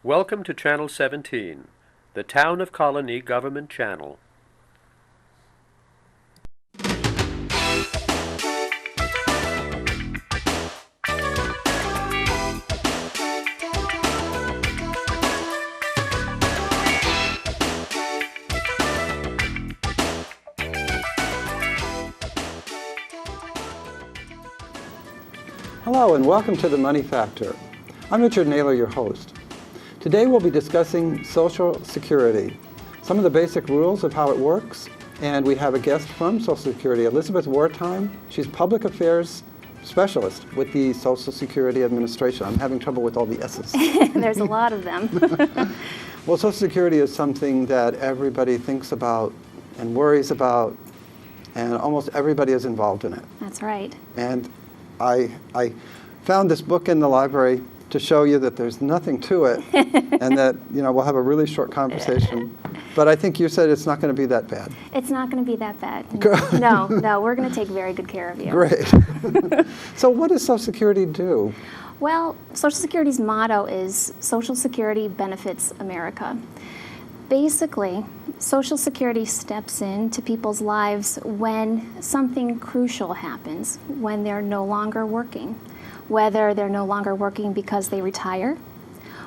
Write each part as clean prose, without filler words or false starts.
Welcome to Channel 17, the Town of Colonie Government Channel. Hello and welcome to The Money Factor. I'm Richard Naylor, your host. Today we'll be discussing Social Security, some of the basic rules of how it works, and we have a guest from Social Security, Elizabeth Wertime. She's Public Affairs Specialist with the Social Security Administration. I'm having trouble with all the S's. There's a lot of them. Well, Social Security is something that everybody thinks about and worries about, and almost everybody is involved in it. That's right. And I found this book in the library to show you that there's nothing to it and that, we'll have a really short conversation. But I think you said it's not going to be that bad. It's not going to be that bad. No, we're going to take very good care of you. Great. So what does Social Security do? Well, Social Security's motto is Social Security Benefits America. Basically, Social Security steps into people's lives when something crucial happens, when they're no longer working. Whether they're no longer working because they retire,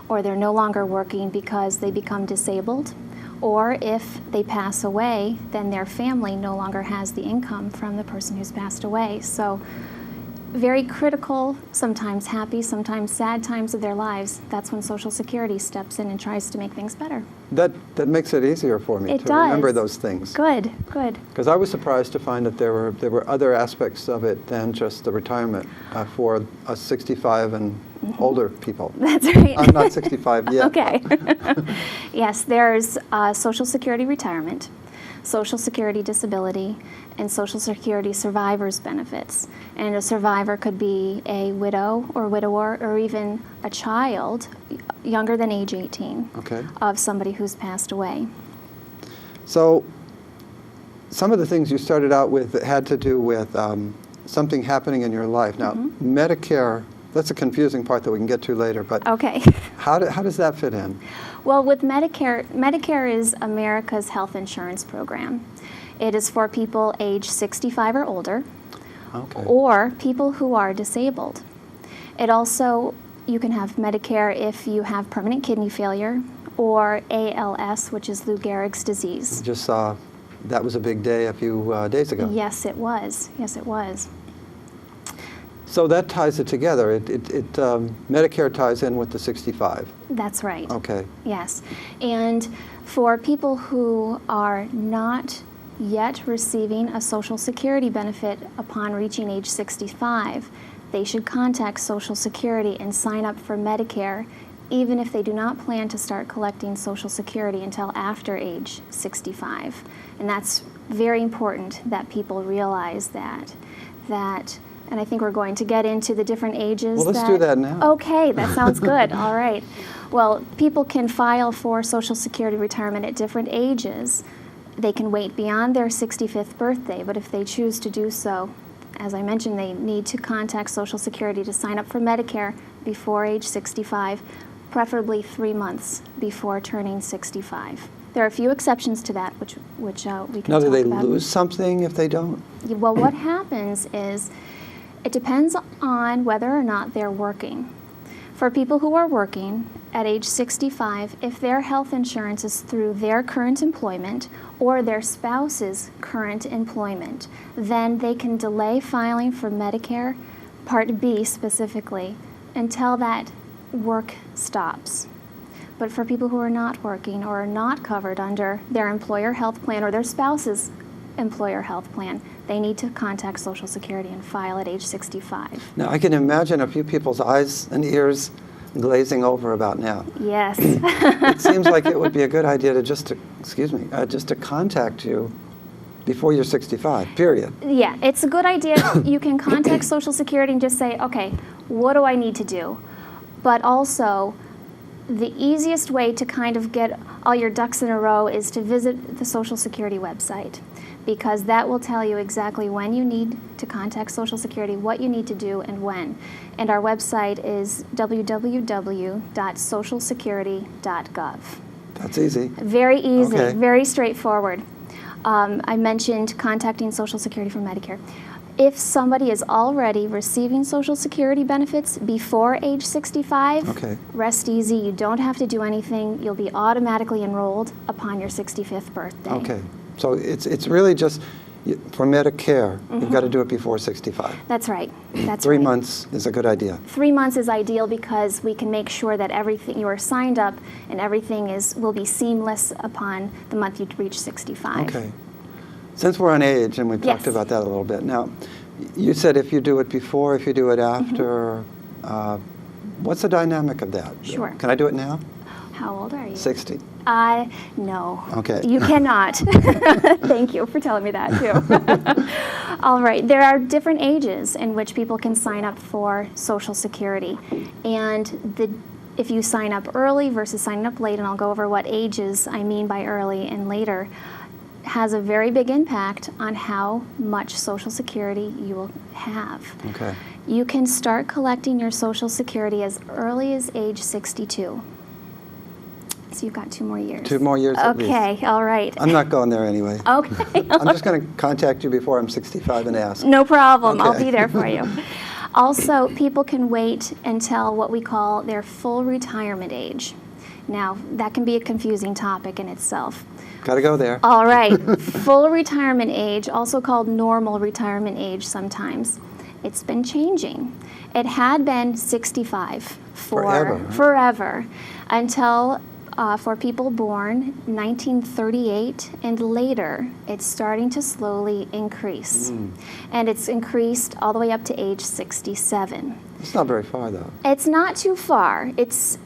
or they're no longer working because they become disabled, or if they pass away, then their family no longer has the income from the person who's passed away. So very critical, sometimes happy, sometimes sad times of their lives, that's when Social Security steps in and tries to make things better. That makes it easier for me to remember those things. Good. Because I was surprised to find that there were other aspects of it than just the retirement for us 65 and older people. That's right. I'm not 65 yet. Okay. Yes, there's Social Security retirement, Social Security disability, and Social Security survivors benefits. And a survivor could be a widow or widower or even a child younger than age 18 of somebody who's passed away. So some of the things you started out with that had to do with something happening in your life. Now, Medicare, that's a confusing part that we can get to later, but how does that fit in? Well, with Medicare is America's health insurance program. It is for people age 65 or older, or people who are disabled. It also, you can have Medicare if you have permanent kidney failure, or ALS, which is Lou Gehrig's disease. Just saw that was a big day a few days ago. Yes, it was. Yes, it was. So that ties it together. Medicare ties in with the 65. That's right. Okay. Yes. And for people who are not yet receiving a Social Security benefit upon reaching age 65, they should contact Social Security and sign up for Medicare, even if they do not plan to start collecting Social Security until after age 65. And that's very important that people realize that. And I think we're going to get into the different ages. Well, let's do that now. Okay, that sounds good. All right. Well, people can file for Social Security retirement at different ages. They can wait beyond their 65th birthday, but if they choose to do so, as I mentioned, they need to contact Social Security to sign up for Medicare before age 65, preferably 3 months before turning 65. There are a few exceptions to that, which we can talk about. Now, do they lose something if they don't? Well, what happens is it depends on whether or not they're working. For people who are working at age 65, if their health insurance is through their current employment or their spouse's current employment, then they can delay filing for Medicare, Part B specifically, until that work stops. But for people who are not working or are not covered under their employer health plan or their spouse's employer health plan, they need to contact Social Security and file at age 65. Now, I can imagine a few people's eyes and ears glazing over about now. Yes. It seems like it would be a good idea to just to contact you before you're 65, period. Yeah, it's a good idea. You can contact Social Security and just say, okay, what do I need to do? But also, the easiest way to kind of get all your ducks in a row is to visit the Social Security website. because that will tell you exactly when you need to contact Social Security, what you need to do, and when. And our website is www.socialsecurity.gov. That's easy. Very easy, Okay. very straightforward. I mentioned contacting Social Security for Medicare. If somebody is already receiving Social Security benefits before age 65, Okay. rest easy. You don't have to do anything. You'll be automatically enrolled upon your 65th birthday. Okay. So it's really just for Medicare, you've got to do it before 65. That's right. That's 3 right. months is a good idea. 3 months is ideal because we can make sure that everything you are signed up and everything will be seamless upon the month you reach 65. Okay. Since we're on age, and we've talked Yes. about that a little bit, now, you said if you do it before, if you do it after, what's the dynamic of that? Sure. Can I do it now? How old are you? 60. No. Okay. You cannot. Thank you for telling me that, too. All right. There are different ages in which people can sign up for Social Security. And if you sign up early versus signing up late, and I'll go over what ages I mean by early and later, has a very big impact on how much Social Security you will have. Okay. You can start collecting your Social Security as early as age 62. So you've got 2 more years. 2 more years at least. Okay, all right. I'm not going there anyway. Okay. I'm just going to contact you before I'm 65 and ask. No problem. I'll Okay. be there for you. Also, people can wait until what we call their full retirement age. Now, that can be a confusing topic in itself. Got to go there. All right. Full retirement age, also called normal retirement age sometimes. It's been changing. It had been 65 forever until for people born 1938 and later, it's starting to slowly increase. And it's increased all the way up to age 67. It's not very far, though. It's not too far. It's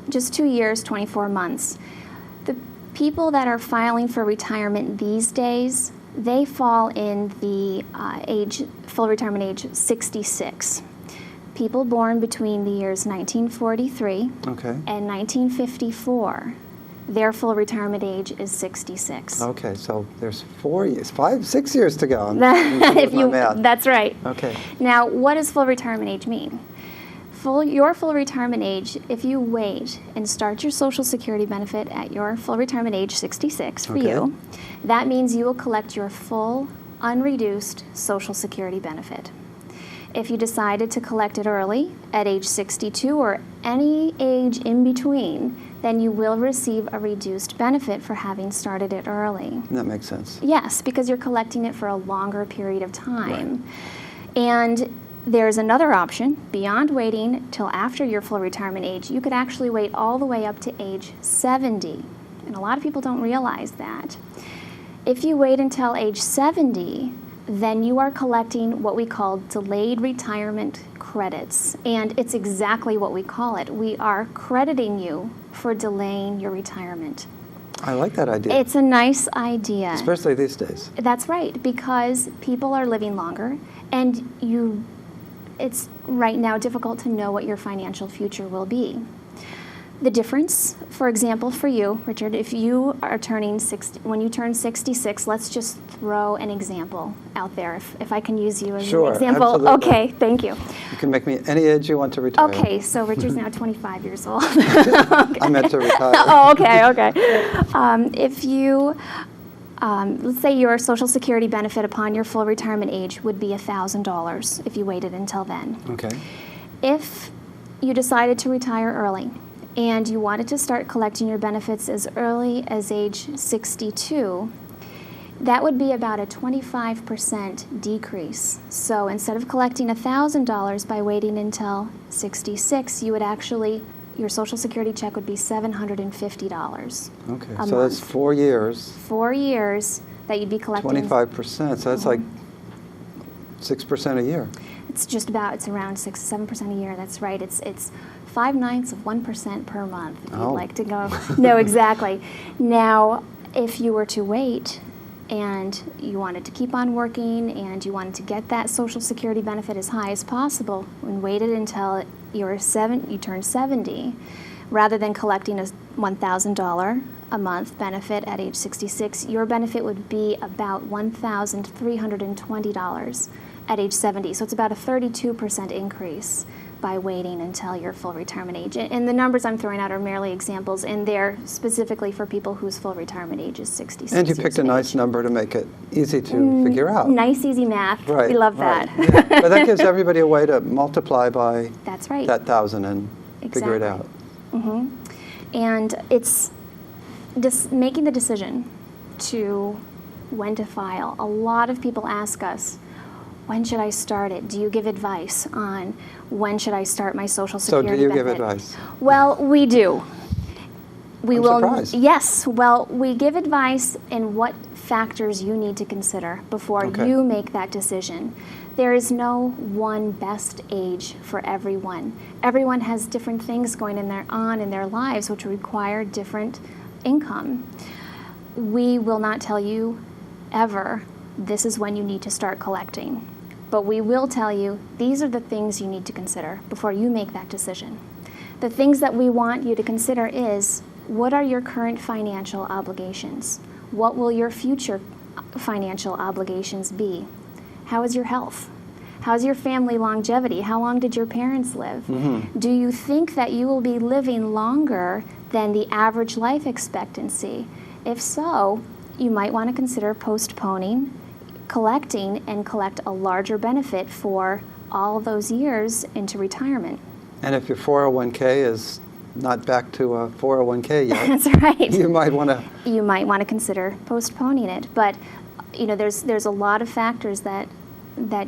just 2 years, 24 months. The people that are filing for retirement these days, they fall in the full retirement age 66. People born between the years 1943 Okay. and 1954, their full retirement age is 66. Okay, so there's 4 years, 6 years to go. I'm with my math. That's right. Okay. Now, what does full retirement age mean? Your full retirement age, if you wait and start your Social Security benefit at your full retirement age 66 for Okay. you, that means you will collect your full unreduced Social Security benefit. If you decided to collect it early at age 62 or any age in between, then you will receive a reduced benefit for having started it early. That makes sense. Yes, because you're collecting it for a longer period of time. And there's another option. Beyond waiting till after your full retirement age, you could actually wait all the way up to age 70. And a lot of people don't realize that. If you wait until age 70, then you are collecting what we call delayed retirement credits. And it's exactly what we call it. We are crediting you for delaying your retirement. I like that idea. It's a nice idea. Especially these days. That's right, because people are living longer, and it's right now difficult to know what your financial future will be. The difference, for example, for you, Richard, if you are turning 60, when you turn 66, let's just throw an example out there, if I can use you as Sure, an example. absolutely. Okay, thank you. You can make me any age you want to retire. Okay, so Richard's now 25 years old. I meant to retire. Oh, okay. If you, let's say your Social Security benefit upon your full retirement age would be $1,000 if you waited until then. Okay. If you decided to retire early and you wanted to start collecting your benefits as early as age 62, that would be about a 25% decrease. So instead of collecting $1,000 by waiting until 66, you would actually, your Social Security check would be $750. Okay. A So that's month. 4 years, 4 years that you'd be collecting. 25%. So that's like 6% a year. It's just about, it's around 6-7% a year. That's right. It's 0.5% per month, if you'd Oh. like to go. No, exactly. Now, if you were to wait and you wanted to keep on working and you wanted to get that Social Security benefit as high as possible and waited until you turned 70, rather than collecting $1,000 a month benefit at age 66, your benefit would be about $1,320 at age 70. So it's about a 32% increase by waiting until your full retirement age. And the numbers I'm throwing out are merely examples, and they're specifically for people whose full retirement age is 66 And you picked a nice number to make it easy to figure out. Nice, easy math. Right, We love right. that. Yeah. But that gives everybody a way to multiply by That's right. that 1,000 and figure it Exactly. out. And it's just making the decision to when to file. A lot of people ask us, when should I start it? Do you give advice on when should I start my Social So Security do you benefit? give advice? Well, we do. I'm surprised. Yes. Well, we give advice in what factors you need to consider before Okay. you make that decision. There is no one best age for everyone. Everyone has different things going on in their lives which require different income. We will not tell you ever, this is when you need to start collecting. But we will tell you, these are the things you need to consider before you make that decision. The things that we want you to consider is, what are your current financial obligations? What will your future financial obligations be? How is your health? How's your family longevity? How long did your parents live? Do you think that you will be living longer than the average life expectancy? If so, you might want to consider postponing collecting and collect a larger benefit for all those years into retirement. And if your 401k is not back to a 401k yet, That's right. you might want to. You might want to consider postponing it, but there's a lot of factors that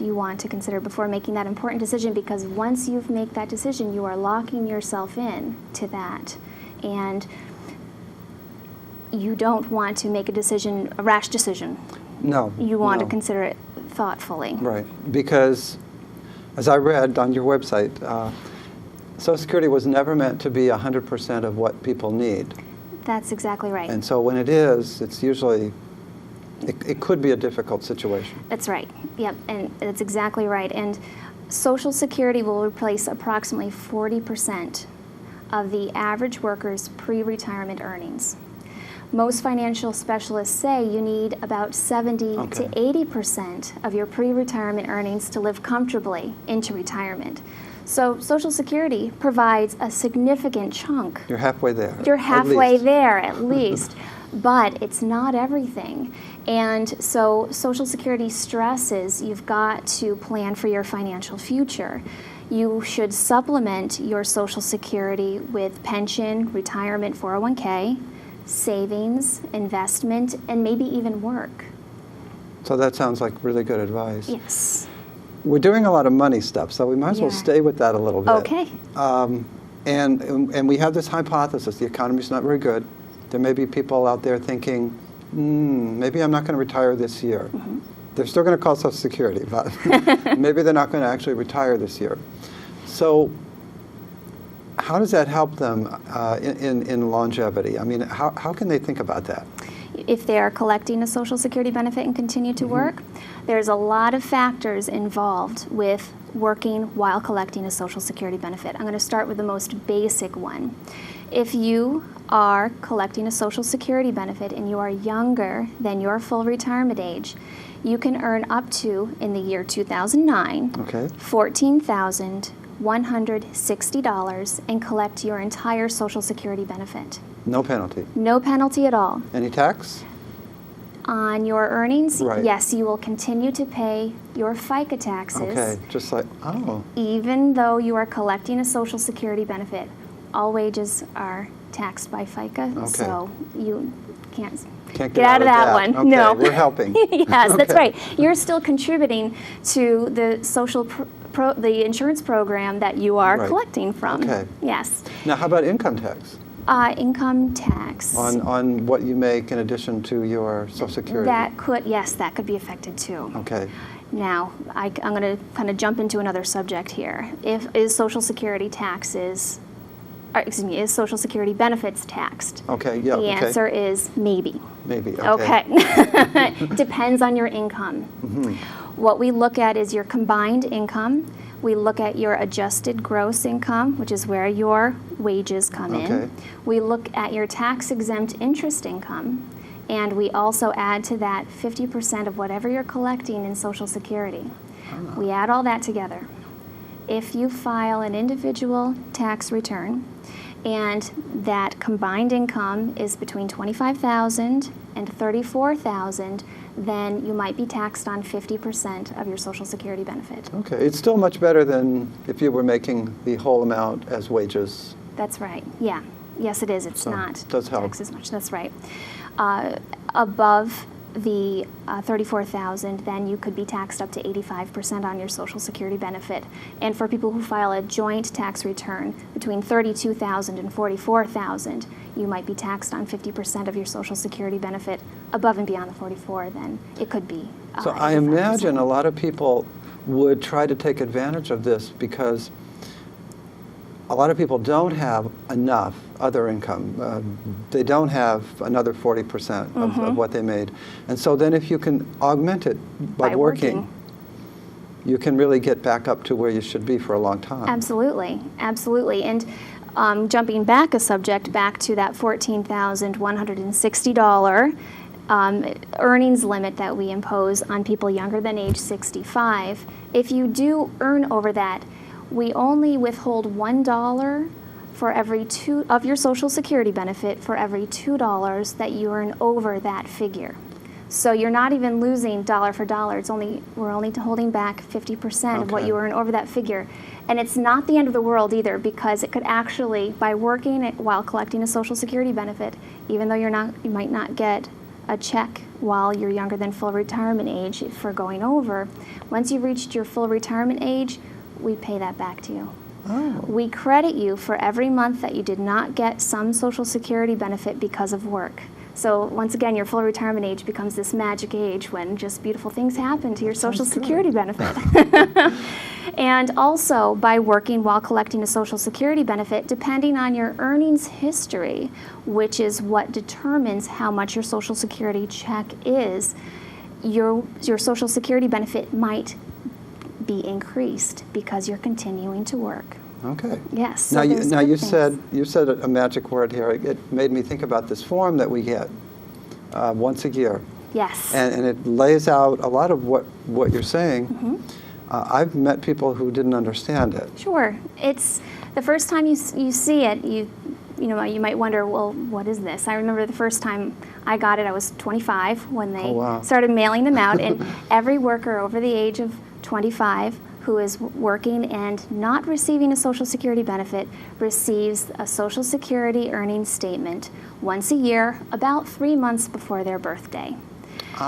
you want to consider before making that important decision, because once you've made that decision, you are locking yourself in to that, and you don't want to make a rash decision. No. You want to no. consider it thoughtfully. Right, because as I read on your website, Social Security was never meant to be 100% of what people need. That's exactly right. And so when it is, it's usually, it could be a difficult situation. That's right. Yep, and that's exactly right. And Social Security will replace approximately 40% of the average worker's pre-retirement earnings. Most financial specialists say you need about 70 to 80% of your pre-retirement earnings to live comfortably into retirement. So Social Security provides a significant chunk. You're halfway there. You're at halfway least. there at least, but it's not everything. And so Social Security stresses you've got to plan for your financial future. You should supplement your Social Security with pension, retirement, 401k, savings, investment, and maybe even work. So that sounds like really good advice. Yes. We're doing a lot of money stuff, so we might as well Yeah. stay with that a little bit. Okay. And we have this hypothesis, the economy's not very good. There may be people out there thinking, maybe I'm not going to retire this year. They're still going to call Social Security, but maybe they're not going to actually retire this year. So how does that help them in longevity? I mean, how can they think about that? If they are collecting a Social Security benefit and continue to work, there's a lot of factors involved with working while collecting a Social Security benefit. I'm going to start with the most basic one. If you are collecting a Social Security benefit and you are younger than your full retirement age, you can earn up to, in the year 2009, $14,160 and collect your entire Social Security benefit. No penalty. No penalty at all. Any tax? On your earnings, Right. yes, you will continue to pay your Fica taxes, Okay, just like, even though you are collecting a Social Security benefit. All wages are taxed by FICA, so you can't Can't get out of that one. Okay, No. we're helping. Yes, that's Okay. right. You're still contributing to the the insurance program that you are Right. collecting from. Okay. Yes. Now, how about income tax? Income tax. On what you make in addition to your Social Security? That could be affected too. Okay. Now, I'm going to kind of jump into another subject here. Is Social Security benefits taxed? Okay, yeah, The okay. answer is maybe. Maybe, Okay. Depends on your income. What we look at is your combined income We look at your adjusted gross income, which is where your wages come in. We look at your tax-exempt interest income, and we also add to that 50% of whatever you're collecting in Social Security. We add all that together. If you file an individual tax return and that combined income is between $25,000 and $34,000, then you might be taxed on 50% of your Social Security benefit. Okay, it's still much better than if you were making the whole amount as wages. That's right, yeah. Yes, it is. It's not does help. taxed as much. That's right. Above the $34,000, then you could be taxed up to 85% on your Social Security benefit. And for people who file a joint tax return between $32,000 and $44,000, you might be taxed on 50% of your Social Security benefit. Above and beyond the 44, then it could be. So I imagine a lot of people would try to take advantage of this because a lot of people don't have enough other income. They don't have another 40% of what they made. And so then if you can augment it by working, you can really get back up to where you should be for a long time. Absolutely, absolutely. And jumping back a subject, back to that $14,160 earnings limit that we impose on people younger than age 65, if you do earn over that, we only withhold $1 for every $2 of your Social Security benefit for every $2 that you earn over that figure. So you're not even losing dollar for dollar. We're only holding back 50% of what you earn over that figure. And it's not the end of the world either, because it could actually, by working while collecting a Social Security benefit, even though you might not get a check while you're younger than full retirement age for going over, once you've reached your full retirement age, we pay that back to you. We credit you for every month that you did not get some Social Security benefit because of work. So once again, your full retirement age becomes this magic age when just beautiful things happen to your Social Security benefit. And also, by working while collecting a Social Security benefit, depending on your earnings history, which is what determines how much your Social Security check is, your Social Security benefit might be increased because you're continuing to work. Okay. Yes. So now you said a magic word here. It made me think about this form that we get once a year. Yes. And it lays out a lot of what you're saying. I've met people who didn't understand it. Sure. It's the first time you see it, you might wonder, well, what is this? I remember the first time I got it, I was 25 when they started mailing them out, and every worker over the age of 25 who is working and not receiving a Social Security benefit receives a Social Security earnings statement once a year, about 3 months before their birthday.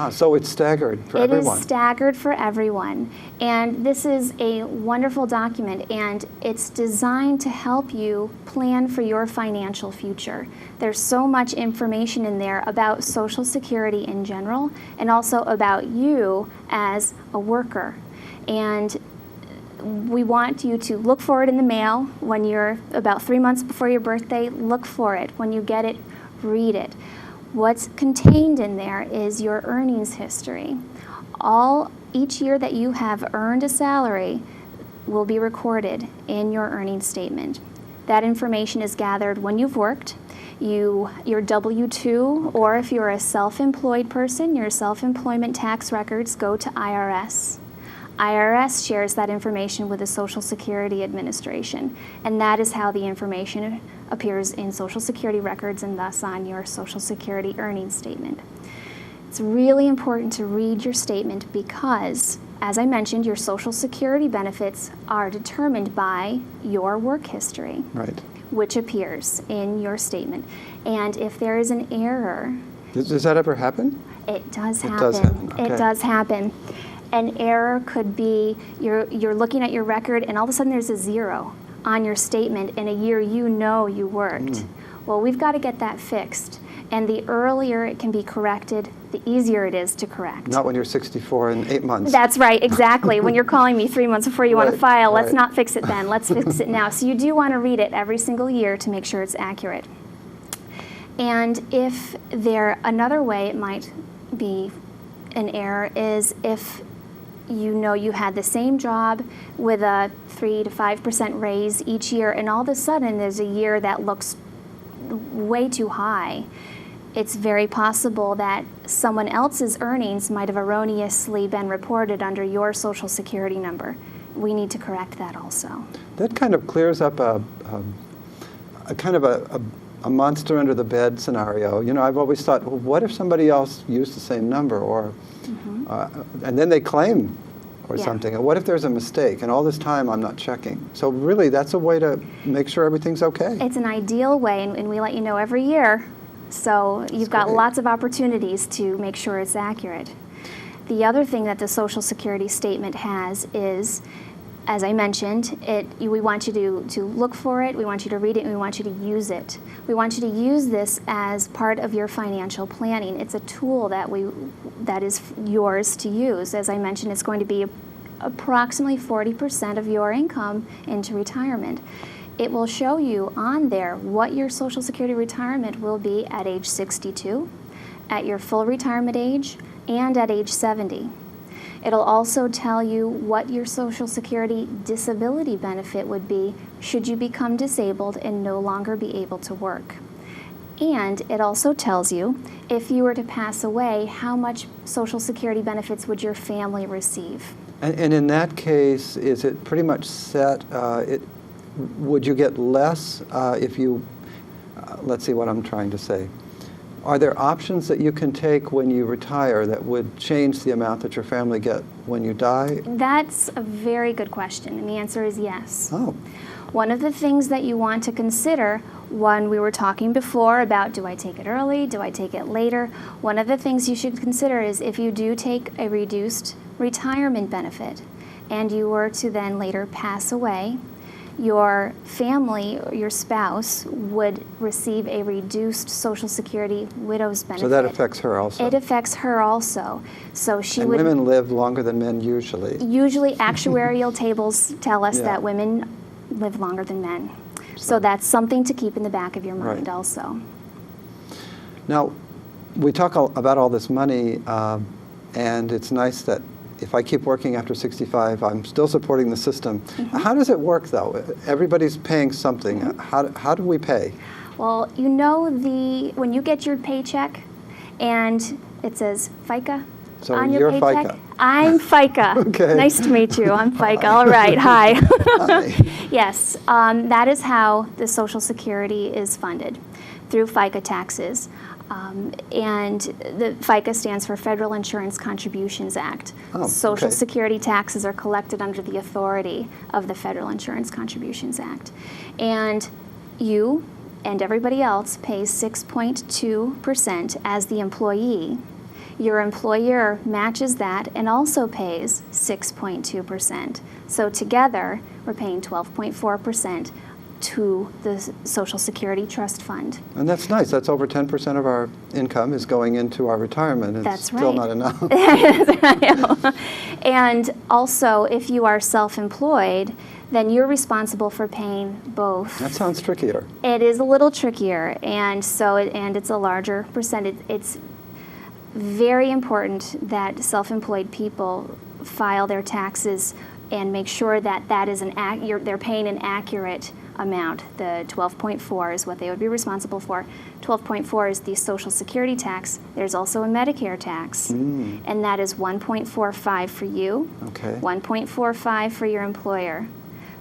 So it's staggered for everyone. It is staggered for everyone. And this is a wonderful document, and it's designed to help you plan for your financial future. There's so much information in there about Social Security in general, and also about you as a worker. And we want you to look for it in the mail when you're about 3 months before your birthday. Look for it. When you get it, read it. What's contained in there is your earnings history. Each year that you have earned a salary will be recorded in your earnings statement. That information is gathered when you've worked. Your W-2, or if you're a self-employed person, your self-employment tax records go to IRS. IRS shares that information with the Social Security Administration, and that is how the information appears in Social Security records and thus on your Social Security earnings statement. It's really important to read your statement because, as I mentioned, your Social Security benefits are determined by your work history, which appears in your statement. And if there is an error... Does that ever happen? It does happen. It does happen. Okay. It does happen. An error could be you're looking at your record and all of a sudden there's a 0 on your statement in a year you worked. Well, we've got to get that fixed. And the earlier it can be corrected, the easier it is to correct. Not when you're 64 and 8 months. That's right, exactly. When you're calling me 3 months before you want to file, let's not fix it then. Let's fix it now. So you do want to read it every single year to make sure it's accurate. And another way it might be an error is if you know you had the same job with a 3 to 5% raise each year, and all of a sudden there's a year that looks way too high, it's very possible that someone else's earnings might have erroneously been reported under your Social Security number. We need to correct that also. That kind of clears up a kind of a monster under the bed scenario. You know, I've always thought, well, what if somebody else used the same number, or and then they claim or something? And what if there's a mistake, and all this time I'm not checking? So really, that's a way to make sure everything's okay. It's an ideal way, and we let you know every year. So you've got lots of opportunities to make sure it's accurate. The other thing that the Social Security statement has is, as I mentioned, we want you to look for it, we want you to read it, and we want you to use it. We want you to use this as part of your financial planning. It's a tool that is yours to use. As I mentioned, it's going to be approximately 40% of your income into retirement. It will show you on there what your Social Security retirement will be at age 62, at your full retirement age, and at age 70. It'll also tell you what your Social Security disability benefit would be should you become disabled and no longer be able to work. And it also tells you, if you were to pass away, how much Social Security benefits would your family receive. And in that case, is it pretty much set? Would you get less if you, let's see what I'm trying to say. Are there options that you can take when you retire that would change the amount that your family get when you die? That's a very good question, and the answer is yes. Oh. One of the things that you want to consider when we were talking before about, do I take it early, do I take it later? One of the things you should consider is if you do take a reduced retirement benefit and you were to then later pass away, your family, or your spouse, would receive a reduced Social Security widow's benefit. So that affects her also. It affects her also. So she would. Women live longer than men usually. Usually, actuarial tables tell us that women live longer than men. So that's something to keep in the back of your mind also. Now, we talk about all this money, and it's nice that if I keep working after 65, I'm still supporting the system. How does it work, though? Everybody's paying something. How do we pay? Well, you know, when you get your paycheck and it says Fica on your paycheck. FICA. I'm FICA. Okay. Nice to meet you. I'm FICA. All right. Hi. Hi. Yes, that is how the Social Security is funded, through FICA taxes. And the FICA stands for Federal Insurance Contributions Act. Social Security taxes are collected under the authority of the Federal Insurance Contributions Act. And you and everybody else pays 6.2% as the employee. Your employer matches that and also pays 6.2%. So together, we're paying 12.4% to the Social Security Trust Fund. And that's nice. That's over 10% of our income is going into our retirement. It's That's still right. not enough. And also, if you are self-employed, then you're responsible for paying both. That sounds trickier. It is a little trickier, and it's a larger percentage. It's very important that self-employed people file their taxes and make sure that they're paying an accurate amount. The 12.4 is what they would be responsible for. 12.4 is the Social Security tax. There's also a Medicare tax, and that is 1.45 for you, 1.45 for your employer.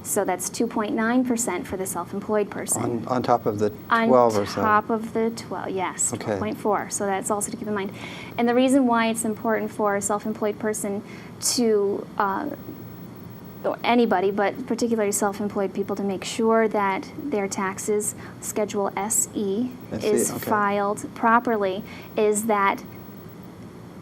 So that's 2.9% for the self-employed person. On top of the 12 or so? On top of the 12, yes, 12.4. So that's also to keep in mind. And the reason why it's important for a self-employed person to, or anybody, but particularly self-employed people, to make sure that their taxes, Schedule SE, is filed properly, is that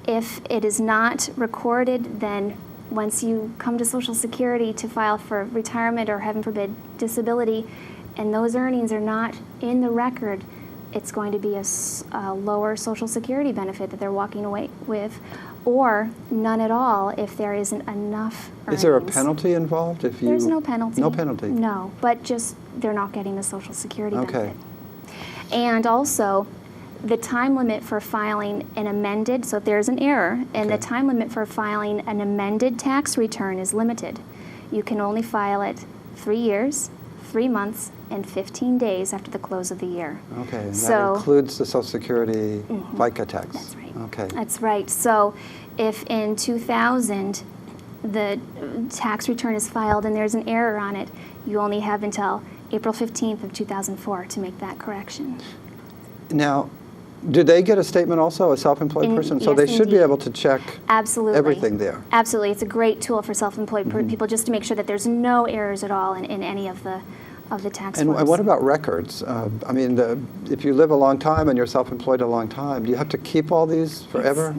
if it is not recorded, then once you come to Social Security to file for retirement or, heaven forbid, disability, and those earnings are not in the record, it's going to be a lower Social Security benefit that they're walking away with, or none at all if there isn't enough earnings. Is there a penalty involved if you? There's no penalty. No penalty? No, but just they're not getting the Social Security benefit. And also, the time limit for filing an amended, so if there's an error, and the Okay. time limit for filing an amended tax return is limited. You can only file it 3 years, 3 months, and 15 days after the close of the year. Okay, and that So- includes the Social Security FICA tax. That's right. Okay. That's right. So if in 2000 the tax return is filed and there's an error on it, you only have until April 15th of 2004 to make that correction. Now, do they get a statement also, a self-employed person? So yes, they should be indeed. able to check Absolutely. everything there. Absolutely. It's a great tool for self-employed people just to make sure that there's no errors at all in any of the tax And forms. what about records? I mean, if you live a long time and you're self-employed a long time, do you have to keep all these forever?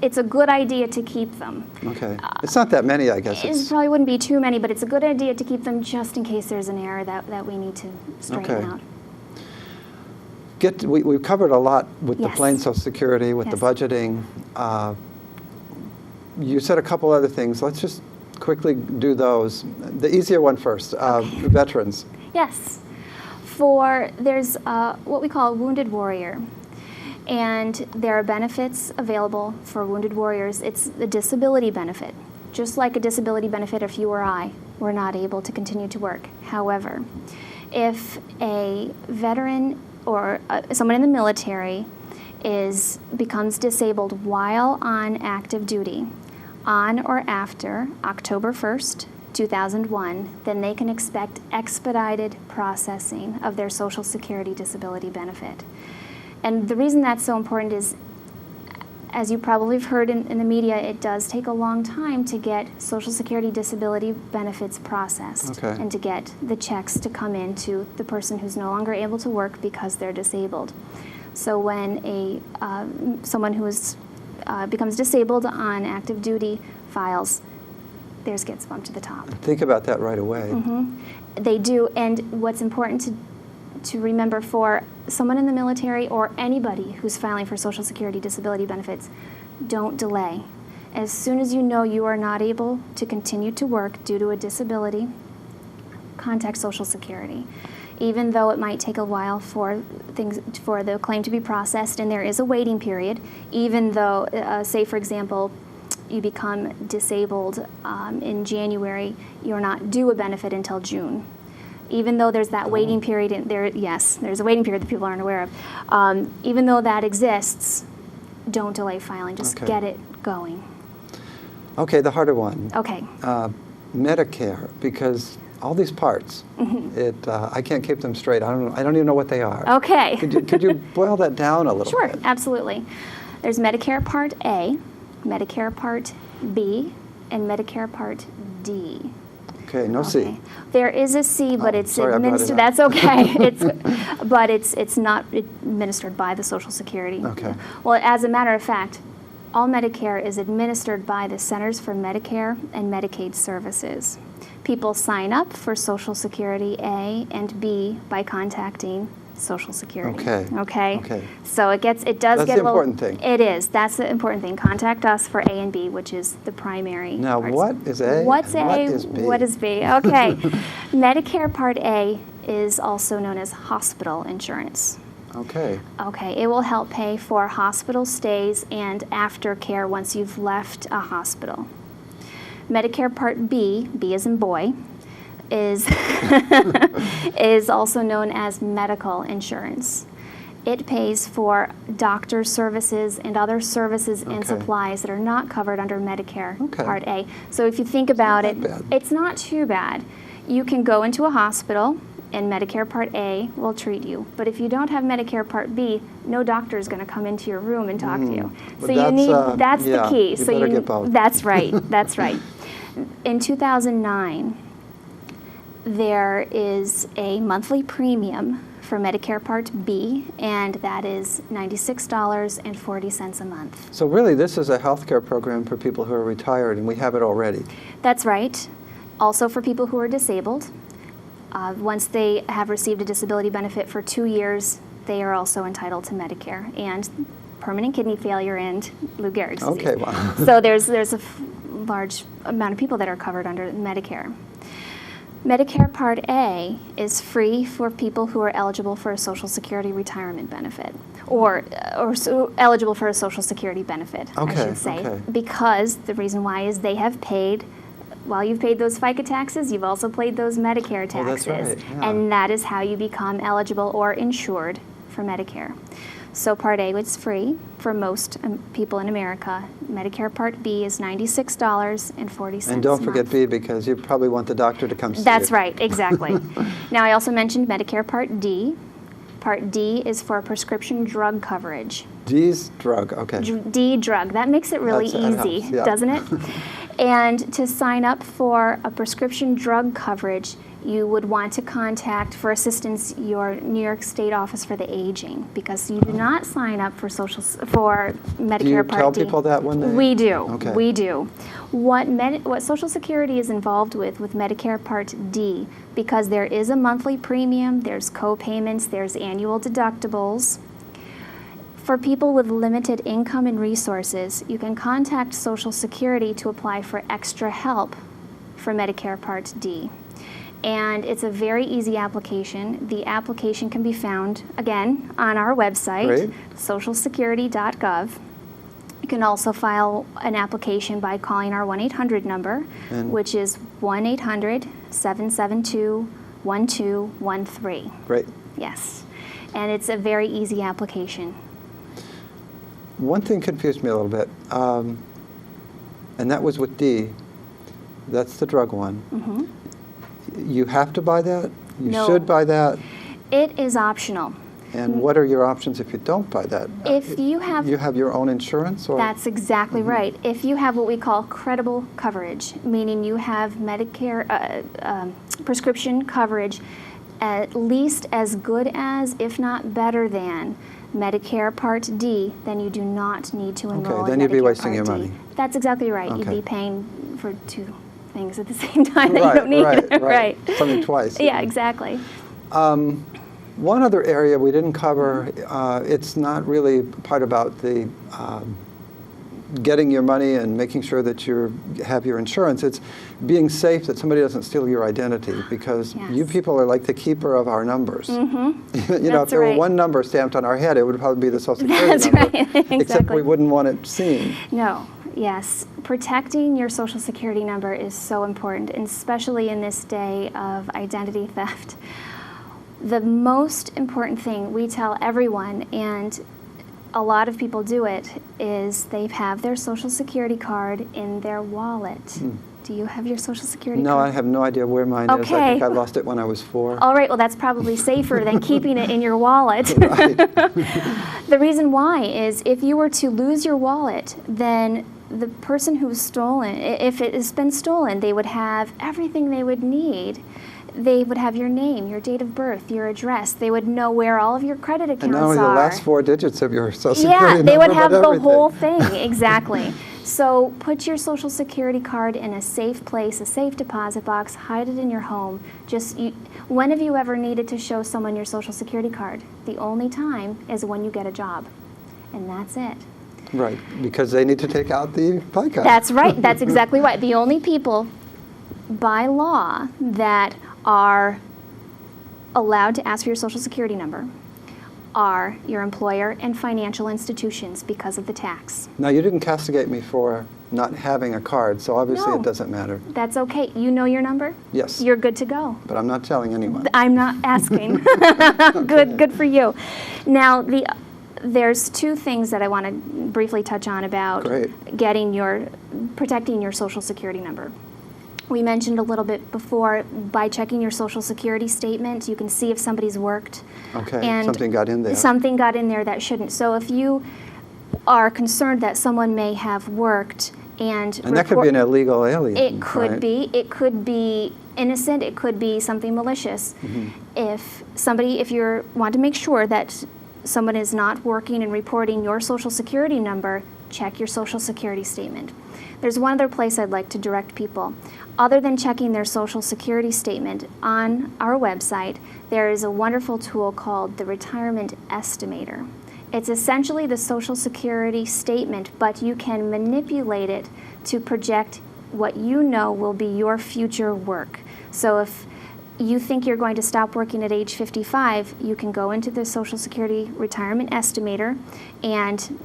It's a good idea to keep them. Okay. It's not that many, I guess. It probably wouldn't be too many, but it's a good idea to keep them just in case there's an error that we need to straighten Okay. out. We've covered a lot with the Yes. plain Social Security, with the Yes. budgeting. You said a couple other things. Let's just quickly do those. The easier one first, veterans. Yes. There's what we call a wounded warrior. And there are benefits available for wounded warriors. It's the disability benefit. Just like a disability benefit if you or I were not able to continue to work. However, if a veteran or someone in the military becomes disabled while on active duty, on or after October 1st, 2001, then they can expect expedited processing of their Social Security disability benefit. And the reason that's so important is, as you probably have heard in the media, it does take a long time to get Social Security disability benefits processed Okay. and to get the checks to come in to the person who's no longer able to work because they're disabled. So when someone who becomes disabled on active duty files, theirs gets bumped to the top. Think about that right away. They do, and what's important to remember for someone in the military or anybody who's filing for Social Security disability benefits, don't delay. As soon as you know you are not able to continue to work due to a disability, contact Social Security. Even though it might take a while for the claim to be processed, and there is a waiting period, even though, say for example, you become disabled in January, you're not due a benefit until June. Even though there's that waiting period, there's a waiting period that people aren't aware of. Even though that exists, don't delay filing. Just Okay. get it going. Okay, the harder one. Okay. Medicare, because all these parts, I can't keep them straight. I don't even know what they are. Okay. Could you boil that down a little Sure, bit? absolutely. There's Medicare Part A, Medicare Part B, and Medicare Part D. Okay, no C. There is a C, but Oh, it's sorry, I brought it administered. up. That's okay. But it's not administered by the Social Security. Okay. Well, as a matter of fact, all Medicare is administered by the Centers for Medicare and Medicaid Services. People sign up for Social Security A and B by contacting Social Security. Okay. So it does That's get the a little. important thing. It is. That's the important thing. Contact us for A and B, which is the primary. Now, parts. what is A? What's and A? What is B? What is B? Okay. Medicare Part A is also known as hospital insurance. Okay. Okay, it will help pay for hospital stays and aftercare once you've left a hospital. Medicare Part B, B as in boy, is is also known as medical insurance. It pays for doctor services and other services and Okay. supplies that are not covered under Medicare Okay. Part A. So if you think about not it, that bad. it's not too bad. You can go into a hospital and Medicare Part A will treat you. But if you don't have Medicare Part B, no doctor is going to come into your room and talk to you. But So you need, that's yeah, the key. you So better get both. That's right, that's right. In 2009, there is a monthly premium for Medicare Part B, and that is $96.40 a month. So really, this is a health care program for people who are retired, and we have it already. That's right. Also for people who are disabled. Once they have received a disability benefit for 2 years, they are also entitled to Medicare and permanent kidney failure and Lou Gehrig's disease. Okay, wow. So there's a large amount of people that are covered under Medicare. Medicare Part A is free for people who are eligible for a Social Security retirement benefit, or eligible for a Social Security benefit, I should say, because the reason why is they have paid, while you've paid those Fica taxes, you've also paid those Medicare taxes, that's right, yeah. and that is how you become eligible or insured for Medicare. So Part A is free for most people in America. Medicare Part B is $96.40 And don't a forget month. B, because you probably want the doctor to come see you. That's right, exactly. Now, I also mentioned Medicare Part D. Part D is for prescription drug coverage. D's drug, okay. D drug. That makes it really That easy, helps, yeah. doesn't it? And to sign up for a prescription drug coverage, you would want to contact for assistance your New York State Office for the Aging, because you do not sign up for Medicare Do you Part tell D. people that when they... We do. Okay. We do. What Social Security is involved with Medicare Part D, because there is a monthly premium, there's co-payments, there's annual deductibles. For people with limited income and resources, you can contact Social Security to apply for extra help for Medicare Part D. And it's a very easy application. The application can be found, again, on our website, Great. socialsecurity.gov. You can also file an application by calling our 1-800 number, which is 1-800-772-1213. Great. Yes. And it's a very easy application. One thing confused me a little bit, and that was with D. That's the drug one. Mm-hmm. You have to buy that? You No. should buy that? It is optional. And what are your options if you don't buy that? If you have... You have your own insurance? Or? That's exactly right. If you have what we call credible coverage, meaning you have Medicare prescription coverage at least as good as, if not better than, Medicare Part D, then you do not need to enroll in then you'd be Medicare wasting Part your D. money. That's exactly right. You'd Okay. be paying for two things at the same time that you don't need. Right. Something twice. Yeah, exactly. One other area we didn't cover, it's not really part about the getting your money and making sure that you have your insurance. It's being safe that somebody doesn't steal your identity, because you people are like the keeper of our numbers. Mm-hmm. You know, if there were one number stamped on our head, it would probably be the Social Security number. Right. Exactly. Except we wouldn't want it seen. No. Yes. Protecting your Social Security number is so important, and especially in this day of identity theft. The most important thing we tell everyone, and a lot of people do it, is they have their Social Security card in their wallet. Do you have your Social Security card? No, I have no idea where mine is. I think I lost it when I was 4. All right, well, that's probably safer than keeping it in your wallet. Right. The reason why is if you were to lose your wallet, then the person who's stolen, if it has been stolen, they would have everything they would need. They would have your name, your date of birth, your address. They would know where all of your credit accounts are. And not only the last 4 digits of your Social Security number, yeah, they would have but the everything. whole thing, exactly. So put your Social Security card in a safe place, a safe deposit box, hide it in your home. When have you ever needed to show someone your Social Security card? The only time is when you get a job, and that's it. Right, because they need to take out the FICA. That's right, that's exactly right. The only people by law that are allowed to ask for your Social Security number are your employer and financial institutions because of the tax. Now, you didn't castigate me for not having a card, so obviously No. it doesn't matter. That's okay. You know your number? Yes. You're good to go. But I'm not telling anyone. I'm not asking. Good for you. Now, there's 2 things that I want to briefly touch on about protecting your Social Security number. We mentioned a little bit before, by checking your Social Security statement, you can see if somebody's worked. Okay, and something got in there. Something got in there that shouldn't. So if you are concerned that someone may have worked and that could be an illegal alien. It could right? be. It could be innocent. It could be something malicious. If you want to make sure that someone is not working and reporting your Social Security number, check your Social Security statement. There's one other place I'd like to direct people. Other than checking their Social Security statement, on our website, there is a wonderful tool called the Retirement Estimator. It's essentially the Social Security statement, but you can manipulate it to project what you know will be your future work. So if you think you're going to stop working at age 55, you can go into the Social Security Retirement Estimator and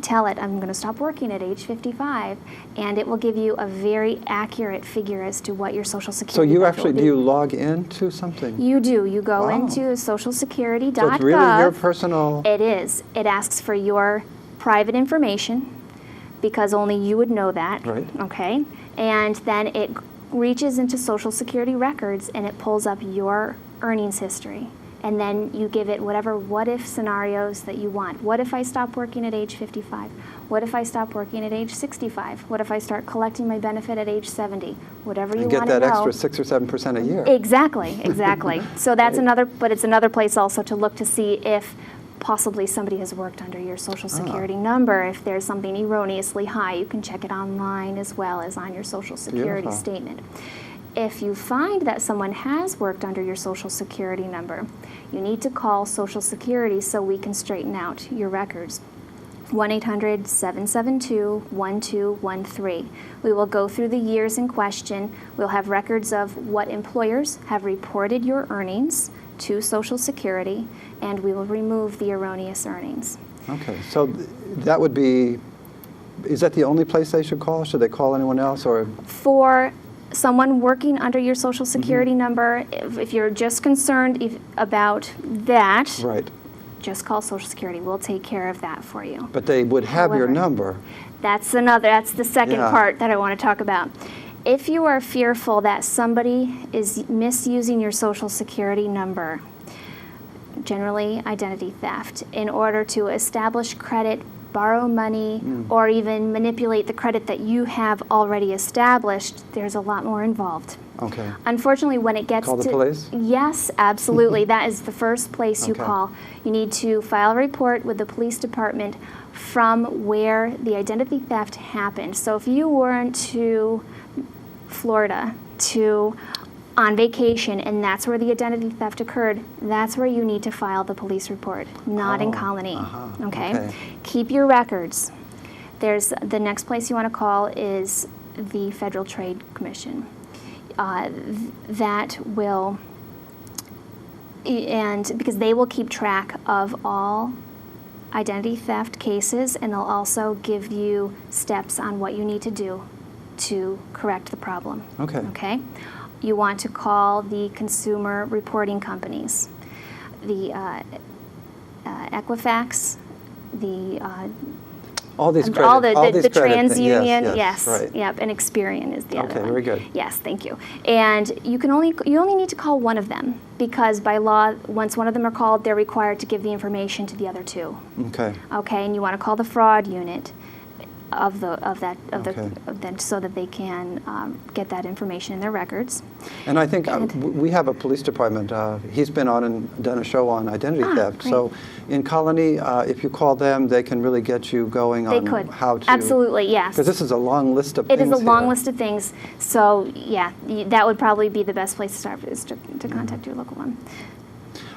tell it, I'm going to stop working at age 55, and it will give you a very accurate figure as to what your Social Security So you benefit actually, will be. do you log into something? You do. You go Wow. into socialsecurity.gov. So it's really your personal... It is. It asks for your private information because only you would know that. Right. Okay? And then it reaches into Social Security records and it pulls up your earnings history. And then you give it whatever what-if scenarios that you want. What if I stop working at age 55? What if I stop working at age 65? What if I start collecting my benefit at age 70? Whatever you And want get to know. that extra 6 or 7% a year. Exactly, exactly. So that's Right. another, but it's another place also to look to see if possibly somebody has worked under your Social Security number. If there's something erroneously high, you can check it online as well as on your Social Security Beautiful. statement. If you find that someone has worked under your Social Security number, you need to call Social Security so we can straighten out your records. 1-800-772-1213. We will go through the years in question. We'll have records of what employers have reported your earnings to Social Security, and we will remove the erroneous earnings. Okay, so that would be, is that the only place they should call? Should they call anyone else, or? For someone working under your Social Security number, if you're just concerned about that, Right, just call Social Security. We'll take care of that for you. but they would have your However, number. That's the second Yeah. part that I want to talk about. If you are fearful that somebody is misusing your Social Security number, generally identity theft, in order to establish credit, borrow money, or even manipulate the credit that you have already established, there's a lot more involved. Okay. Unfortunately, when it gets Call to... the police? Yes, absolutely. That is the first place you Okay. call. You need to file a report with the police department from where the identity theft happened. So if you weren't to Florida on vacation and that's where the identity theft occurred, that's where you need to file the police report, not in Oh, Colonie. Okay? okay. Keep your records. There's the next place you want to call is the Federal Trade Commission. That will, and because they will keep track of all identity theft cases, and they'll also give you steps on what you need to do to correct the problem. Okay. Okay? You want to call the consumer reporting companies, the Equifax, the All these credit, all the these credit things. TransUnion, yes, right. yep, and Experian is the other Okay, one. very good. Yes, thank you. And you only need to call one of them because by law, once one of them are called, they're required to give the information to the other two. Okay. Okay, and you want to call the fraud unit Okay. so that they can get that information in their records. And I think we have a police department. He's been on and done a show on identity theft. Great. So in Colonie, if you call them, they can really get you going They on could. how to... Absolutely, yes. Because this is a long list of It things is a long here. list of things. So yeah, that would probably be the best place to start is to Mm-hmm. contact your local one.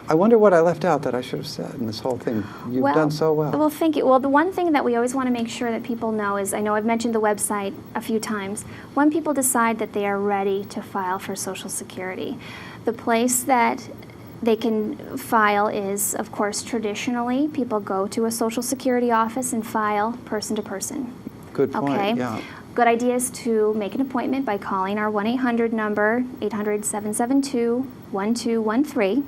I wonder what I left out that I should have said in this whole thing. You've done so well. Well, thank you. Well, the one thing that we always want to make sure that people know is, I know I've mentioned the website a few times, when people decide that they are ready to file for Social Security, the place that they can file is, of course, traditionally, people go to a Social Security office and file person to person. Good point, Okay? yeah. Good idea is to make an appointment by calling our 1-800 number, 800-772-1213.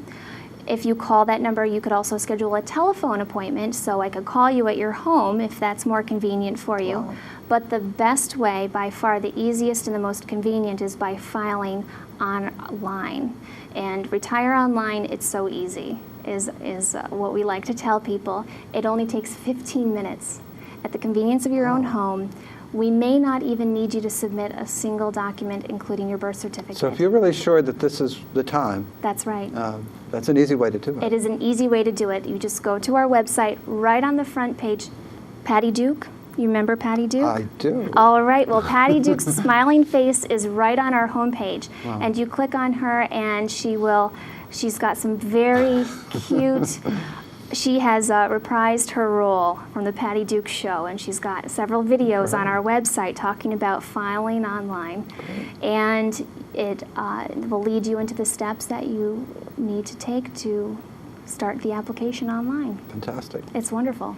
If you call that number, you could also schedule a telephone appointment, so I could call you at your home if that's more convenient for you. Wow. But the best way, by far the easiest and the most convenient, is by filing online. And Retire Online, it's so easy, is what we like to tell people. It only takes 15 minutes at the convenience of your own home. We may not even need you to submit a single document, including your birth certificate. So if you're really sure that this is the time, That's right. that's an easy way to do it. It is an easy way to do it. You just go to our website, right on the front page, Patty Duke. You remember Patty Duke? I do. All right. Well, Patty Duke's smiling face is right on our homepage. Wow. And you click on her, and she's got some very cute... She has reprised her role from the Patty Duke show, and she's got several videos on our website talking about filing online. And It will lead you into the steps that you need to take to start the application online. Fantastic. It's wonderful.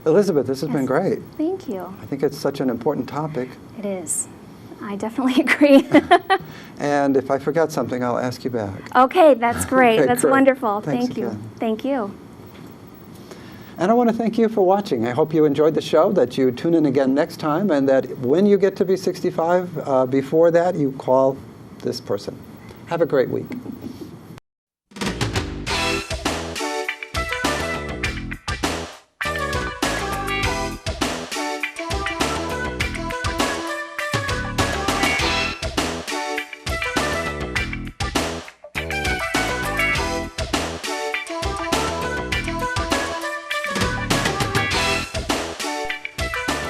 Elizabeth, this has Yes. been great. Thank you. I think it's such an important topic. It is. I definitely agree. And if I forgot something, I'll ask you back. Okay, that's great. Okay, That's great. wonderful. Thanks Thank you. again. Thank you. And I want to thank you for watching. I hope you enjoyed the show, that you tune in again next time, and that when you get to be 65, before that, you call this person. Have a great week.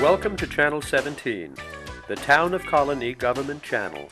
Welcome to Channel 17, the Town of Colonie Government Channel.